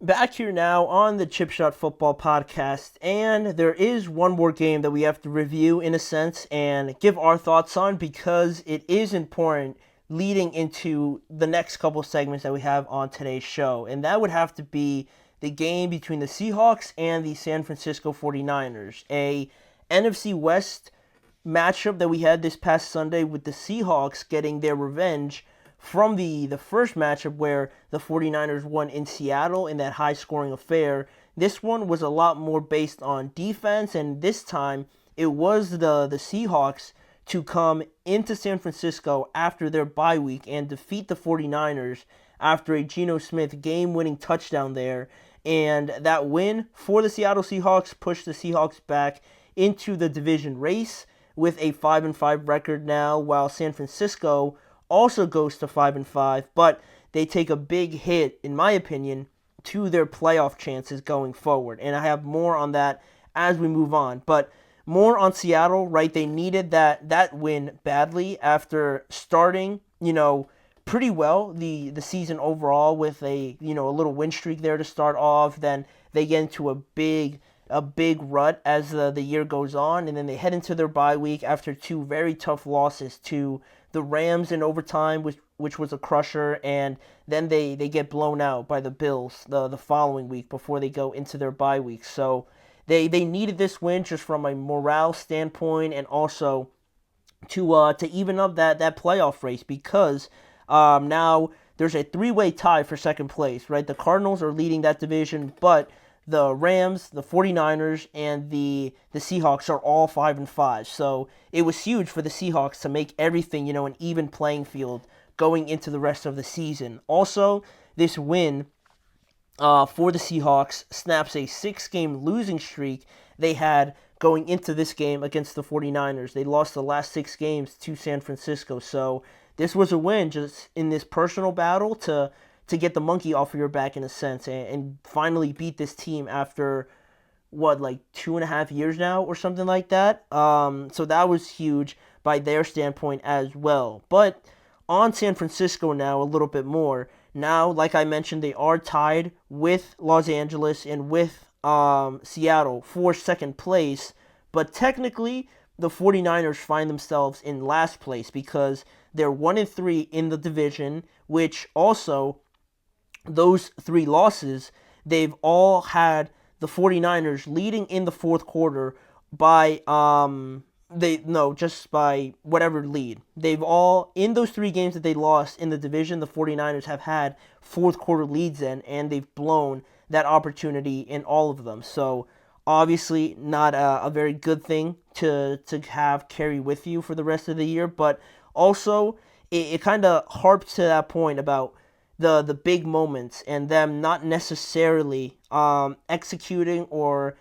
Back here now on the Chip Shot Football Podcast, and there is one more game that we have to review in a sense and give our thoughts on because it is important leading into the next couple segments that we have on today's show, and that would have to be the game between the Seahawks and the San Francisco 49ers, a NFC West matchup that we had this past Sunday with the Seahawks getting their revenge from the first matchup where the 49ers won in Seattle in that high scoring affair. This one was a lot more based on defense, and this time it was the Seahawks to come into San Francisco after their bye week and defeat the 49ers after a Geno Smith game-winning touchdown there. And that win for the Seattle Seahawks pushed the Seahawks back into the division race with a 5-5 record now, while San Francisco also goes to 5-5, but they take a big hit, in my opinion, to their playoff chances going forward. And I have more on that as we move on. But more on Seattle, right? They needed that win badly after starting, pretty well the season overall with a little win streak there to start off. Then they get into a big rut as the year goes on, and then they head into their bye week after two very tough losses to the Rams in overtime, which was a crusher, and then they get blown out by the Bills the following week before they go into their bye week. So they needed this win just from a morale standpoint, and also to even up that playoff race, because now there's a three-way tie for second place, right? The Cardinals are leading that division, but the Rams, the 49ers, and the Seahawks are all 5-5. So it was huge for the Seahawks to make everything, an even playing field going into the rest of the season. Also, this win for the Seahawks snaps a six-game losing streak they had going into this game against the 49ers. They lost the last six games to San Francisco. So this was a win just in this personal battle to get the monkey off of your back in a sense, and finally beat this team after like 2.5 years now or something like that. So that was huge by their standpoint as well. But on San Francisco now a little bit more. Now, like I mentioned, they are tied with Los Angeles and with Seattle for second place, but technically the 49ers find themselves in last place because they're 1-3 in the division, which also those three losses, they've all had the 49ers leading in the fourth quarter by just by whatever lead. They've all, in those three games that they lost in the division, the 49ers have had fourth quarter leads in, and they've blown that opportunity in all of them. So obviously not a very good thing to have carry with you for the rest of the year, but also it kind of harps to that point about the big moments and them not necessarily executing or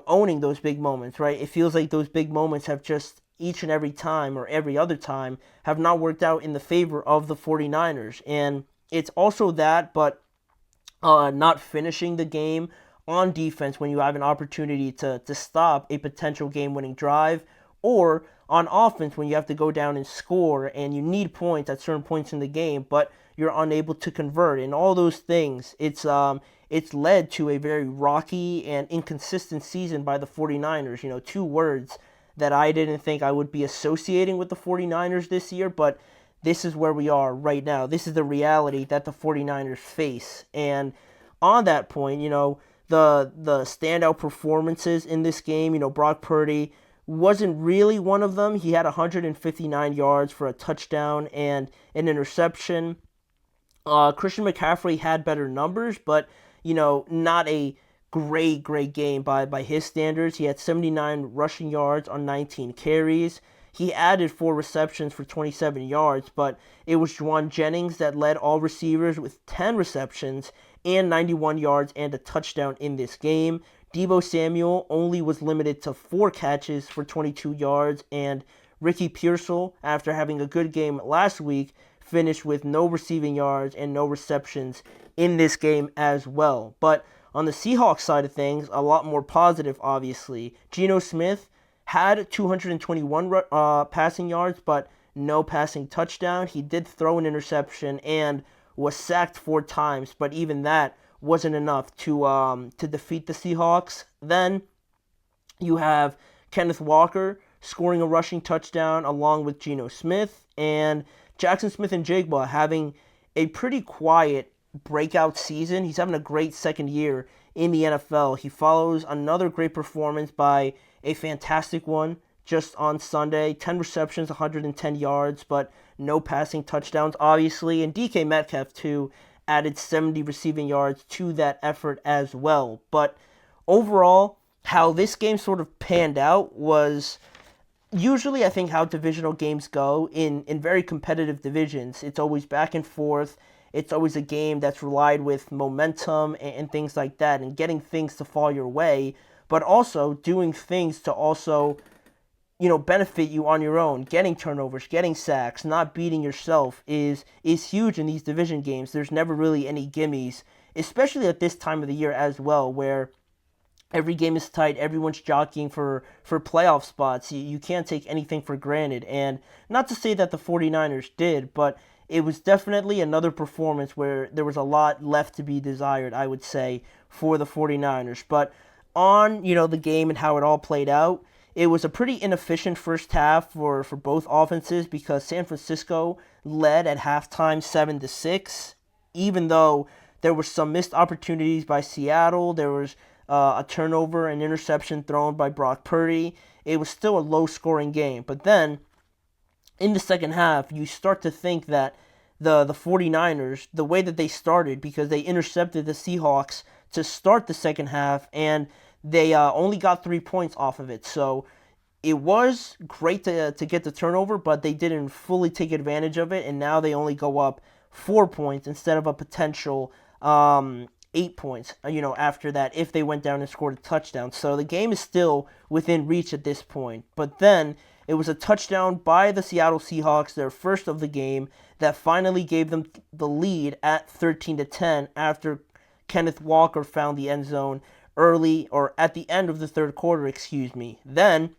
owning those big moments, right? It feels like those big moments have just each and every time or every other time have not worked out in the favor of the 49ers. And it's also that, but not finishing the game on defense when you have an opportunity to stop a potential game-winning drive, or on offense when you have to go down and score and you need points at certain points in the game, but you're unable to convert. And all those things, it's led to a very rocky and inconsistent season by the 49ers. Two words that I didn't think I would be associating with the 49ers this year, but this is where we are right now. This is the reality that the 49ers face. And on that point, the standout performances in this game, Brock Purdy wasn't really one of them. He had 159 yards for a touchdown and an interception. Christian McCaffrey had better numbers, but not a great game by his standards. He had 79 rushing yards on 19 carries. He added 4 receptions for 27 yards, but it was Juwan Jennings that led all receivers with 10 receptions and 91 yards and a touchdown in this game. Deebo Samuel only was limited to 4 catches for 22 yards, and Ricky Pearsall, after having a good game last week, finished with no receiving yards and no receptions in this game as well. But on the Seahawks side of things, a lot more positive, obviously. Geno Smith had 221 passing yards, but no passing touchdown. He did throw an interception and was sacked 4 times, but even that wasn't enough to defeat the Seahawks. Then you have Kenneth Walker scoring a rushing touchdown along with Geno Smith, and Jackson Smith and Jigba having a pretty quiet breakout season. He's having a great second year in the NFL. He follows another great performance by a fantastic one just on Sunday. 10 receptions, 110 yards, but no passing touchdowns, obviously. And DK Metcalf, too, added 70 receiving yards to that effort as well. But overall, how this game sort of panned out was usually, I think, how divisional games go in very competitive divisions. It's always back and forth. It's always a game that's relied with momentum and things like that, and getting things to fall your way, but also doing things to also, benefit you on your own. Getting turnovers, getting sacks, not beating yourself is huge in these division games. There's never really any gimmies, especially at this time of the year as well, where every game is tight. Everyone's jockeying for playoff spots. You can't take anything for granted. And not to say that the 49ers did, but it was definitely another performance where there was a lot left to be desired, I would say, for the 49ers. But on, the game and how it all played out, it was a pretty inefficient first half for both offenses because San Francisco led at halftime 7-6, even though there were some missed opportunities by Seattle. There was a turnover, an interception thrown by Brock Purdy. It was still a low-scoring game. But then, in the second half, you start to think that the 49ers, the way that they started, because they intercepted the Seahawks to start the second half, and they only got 3 points off of it. So it was great to get the turnover, but they didn't fully take advantage of it, and now they only go up 4 points instead of a potential 8 points, after that, if they went down and scored a touchdown. So the game is still within reach at this point. But then it was a touchdown by the Seattle Seahawks, their first of the game, that finally gave them the lead at 13-10 after Kenneth Walker found the end zone early, or at the end of the third quarter, Then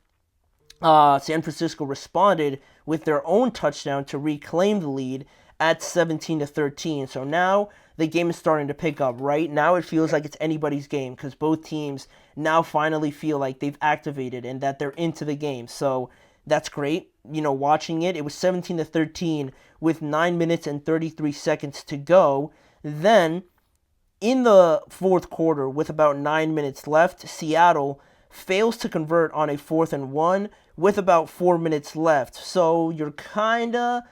San Francisco responded with their own touchdown to reclaim the lead at 17-13. So now the game is starting to pick up, right? Now it feels like it's anybody's game because both teams now finally feel like they've activated and that they're into the game. So that's great. Watching it was 17-13 with 9 minutes and 33 seconds to go. Then in the fourth quarter, with about 9 minutes left, Seattle fails to convert on a 4th and 1 with about 4 minutes left. So you're kind of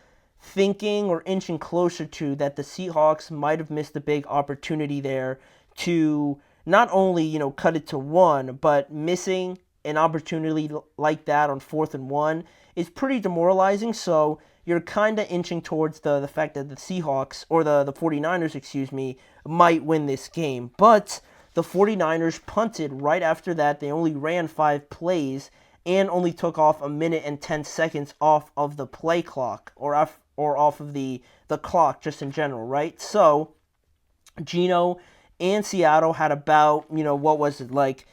thinking or inching closer to that the Seahawks might have missed a big opportunity there to not only, cut it to 1, but missing an opportunity like that on 4th and 1 is pretty demoralizing. So you're kind of inching towards the fact that the Seahawks, or the 49ers, might win this game. But the 49ers punted right after that. They only ran 5 plays and only took off 1 minute and 10 seconds off of the play clock, or off of the clock just in general, right? So Geno and Seattle had about, what was it, like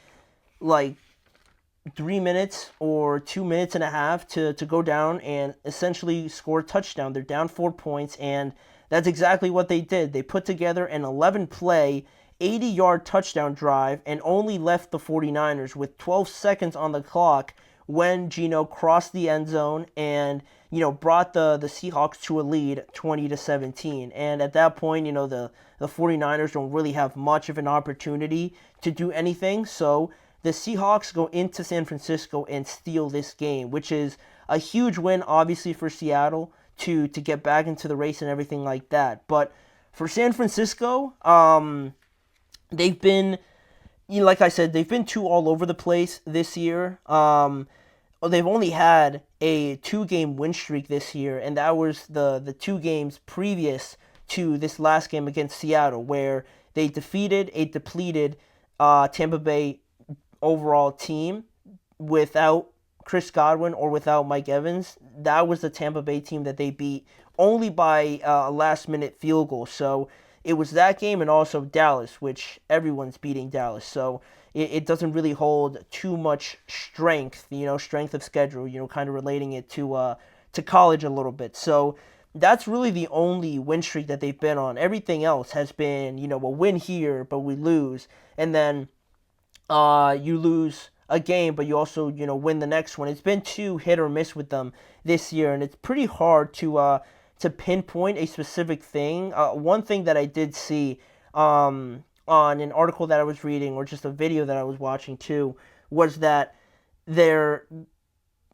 3 minutes or 2 minutes and a half to go down and essentially score a touchdown. They're down 4 points, and that's exactly what they did. They put together an 11-play, 80-yard touchdown drive and only left the 49ers with 12 seconds on the clock when Geno crossed the end zone and, brought the Seahawks to a lead 20-17. And at that point, the 49ers don't really have much of an opportunity to do anything. So the Seahawks go into San Francisco and steal this game, which is a huge win, obviously, for Seattle to get back into the race and everything like that. But for San Francisco, they've been, like I said, they've been too all over the place this year. They've only had a 2-game win streak this year, and that was the 2 games previous to this last game against Seattle, where they defeated a depleted Tampa Bay overall team without Chris Godwin or without Mike Evans. That was the Tampa Bay team that they beat only by a last-minute field goal. So it was that game and also Dallas, which everyone's beating Dallas. So it doesn't really hold too much strength, strength of schedule, kind of relating it to college a little bit. So that's really the only win streak that they've been on. Everything else has been, a win here, but we lose. And then you lose a game, but you also, win the next one. It's been too hit or miss with them this year, and it's pretty hard to pinpoint a specific thing. One thing that I did see on an article that I was reading, or just a video that I was watching too, was that they're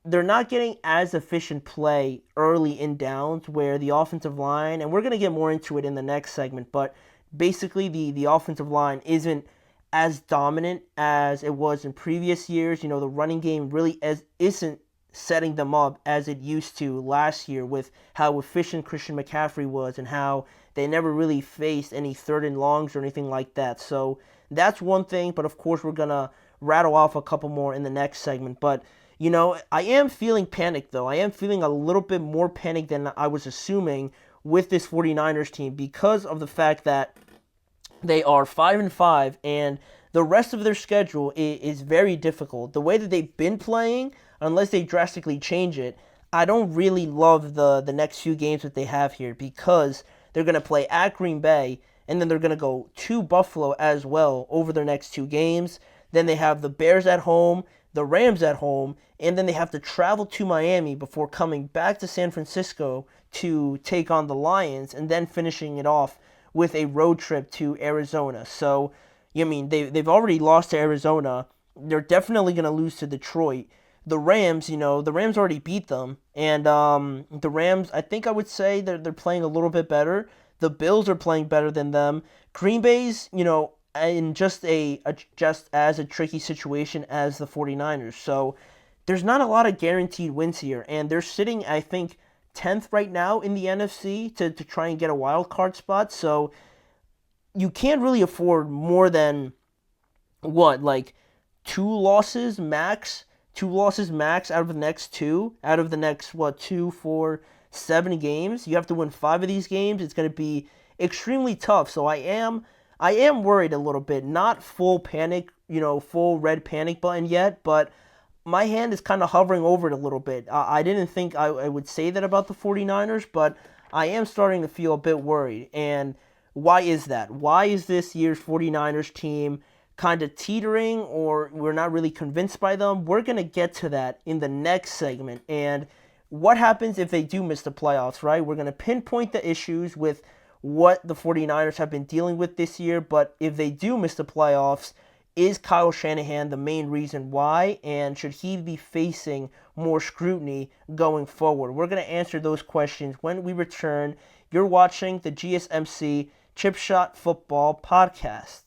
not getting as efficient play early in downs where the offensive line, and we're going to get more into it in the next segment, but basically the offensive line isn't as dominant as it was in previous years. The running game really isn't setting them up as it used to last year with how efficient Christian McCaffrey was and how they never really faced any third and longs or anything like that. So that's one thing, but of course we're going to rattle off a couple more in the next segment. But I am feeling panic, though. I am feeling a little bit more panic than I was assuming with this 49ers team because of the fact that they are 5-5, and the rest of their schedule is very difficult. The way that they've been playing, unless they drastically change it, I don't really love the next few games that they have here because they're going to play at Green Bay, and then they're going to go to Buffalo as well over their next two games. Then they have the Bears at home, the Rams at home, and then they have to travel to Miami before coming back to San Francisco to take on the Lions, and then finishing it off with a road trip to Arizona. So, they've already lost to Arizona. They're definitely going to lose to Detroit. The Rams, the Rams already beat them, and the Rams, I think I would say they're playing a little bit better. The Bills are playing better than them. Green Bay's, in just as a tricky situation as the 49ers. So there's not a lot of guaranteed wins here, and they're sitting, I think, 10th right now in the NFC to try and get a wild card spot. So you can't really afford more than two losses max out of the next 2, 4, 7 games. You have to win 5 of these games. It's going to be extremely tough. So I am worried a little bit. Not full panic, full red panic button yet, but my hand is kind of hovering over it a little bit. I didn't think I would say that about the 49ers, but I am starting to feel a bit worried. And why is that? Why is this year's 49ers team kind of teetering, or we're not really convinced by them? We're going to get to that in the next segment. And what happens if they do miss the playoffs, right? We're going to pinpoint the issues with what the 49ers have been dealing with this year, but if they do miss the playoffs, is Kyle Shanahan the main reason why, and should he be facing more scrutiny going forward? We're going to answer those questions when we return. You're watching the GSMC Chip Shot Football Podcast.